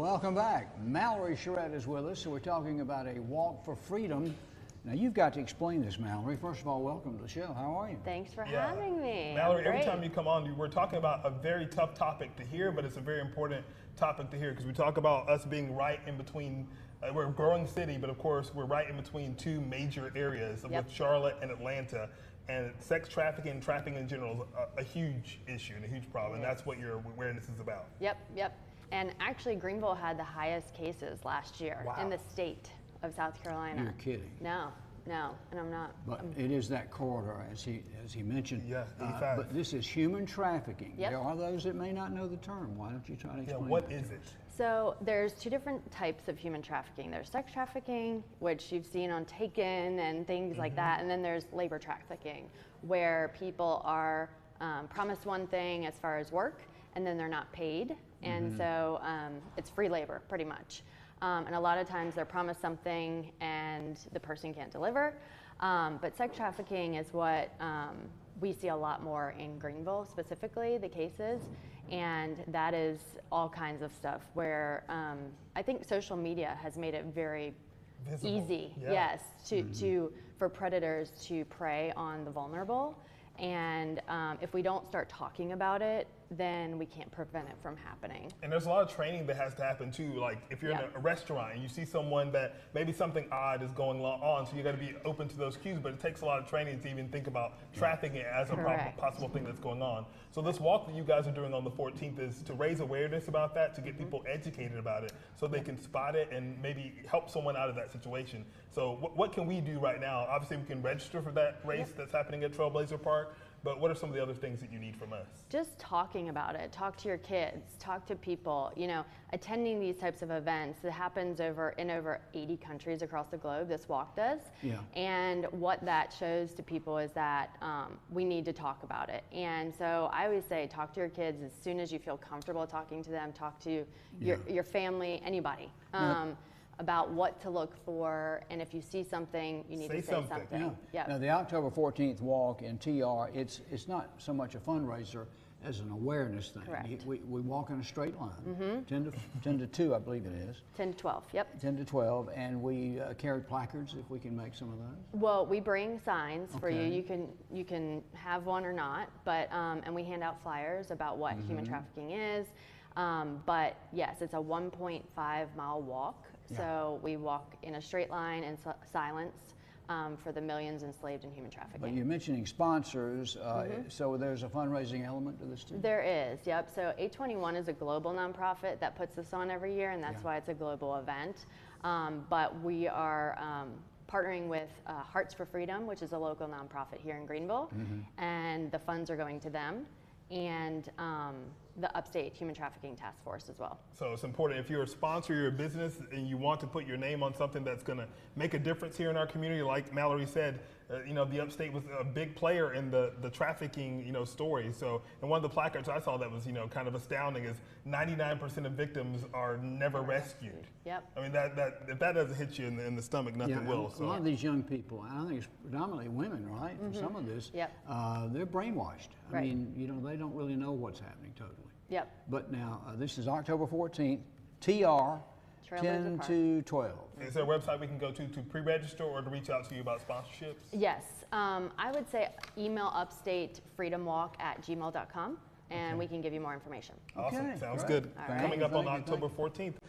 Welcome back. Mallory Charette is with us, so we're talking about a walk for freedom. Now, you've got to explain this, Mallory. First of all, welcome to the show. How are you? Thanks for having me. Mallory, every time you come on, we're talking about a very tough topic to hear, but it's a very important topic to hear because we talk about us being right in between. We're a growing city, but of course, we're right in between two major areas with Charlotte and Atlanta. And sex trafficking and trafficking in general is a huge issue and a huge problem, and that's what your awareness is about. Yep. And actually, Greenville had the highest cases last year in the state of South Carolina. You're kidding. No, and I'm not. But it is that corridor, as he mentioned. Yeah, 85. But this is human trafficking. Yep. There are those that may not know the term. Why don't you try to explain what is it? So there's two different types of human trafficking. There's sex trafficking, which you've seen on Taken and things like that, and then there's labor trafficking, where people are promised one thing as far as work, and then they're not paid, and so it's free labor, pretty much. And a lot of times they're promised something and the person can't deliver. But sex trafficking is what we see a lot more in Greenville, specifically, the cases. And that is all kinds of stuff where I think social media has made it very easy, for predators to prey on the vulnerable. And if we don't start talking about it, then we can't prevent it from happening. And there's a lot of training that has to happen too. Like if you're in a restaurant and you see someone that maybe something odd is going on, so you got to be open to those cues. But it takes a lot of training to even think about trafficking as a possible thing that's going on. So this walk that you guys are doing on the 14th is to raise awareness about that, to get people educated about it, so they can spot it and maybe help someone out of that situation. So what can we do right now? Obviously, we can register for that race that's happening at Trailblazer Park. But what are some of the other things that you need from us? Just talking about it. Talk to your kids. Talk to people. You know, attending these types of events. It happens in over 80 countries across the globe. This walk does. Yeah. And what that shows to people is that we need to talk about it. And so I always say, talk to your kids as soon as you feel comfortable talking to them. Talk to your family, anybody. About what to look for, and if you see something, you need to say something. Yeah. Now, the October 14th walk in TR, it's not so much a fundraiser as an awareness thing. Correct. We walk in a straight line, 10 to 2, I believe it is. 10 to 12, yep. 10 to 12, and we carry placards if we can make some of those. Well, we bring signs for you. You can have one or not, but and we hand out flyers about what human trafficking is. But yes, it's a 1.5 mile walk. So we walk in a straight line in silence for the millions enslaved in human trafficking. But you're mentioning sponsors, so there's a fundraising element to this too? There is, yep. So 821 is a global nonprofit that puts this on every year, and that's why it's a global event. But we are partnering with Hearts for Freedom, which is a local nonprofit here in Greenville, and the funds are going to them. And the Upstate Human Trafficking Task Force as well. So it's important, if you're a sponsor, you're a business, and you want to put your name on something that's going to make a difference here in our community, like Mallory said, the Upstate was a big player in the trafficking, story. So, and one of the placards I saw that was, kind of astounding is 99% of victims are never rescued. Yep. I mean, if that doesn't hit you in the stomach, nothing will. So a lot of these young people, I think it's predominantly women, right? For some of this, they're brainwashed. I mean, they don't really know what's happening totally. Yep. But now, this is October 14th, TR, 10 to 12. Is there a website we can go to pre-register or to reach out to you about sponsorships? Yes. I would say email upstatefreedomwalk@gmail.com, and we can give you more information. Awesome. Sounds good. Right. Coming up on October 14th.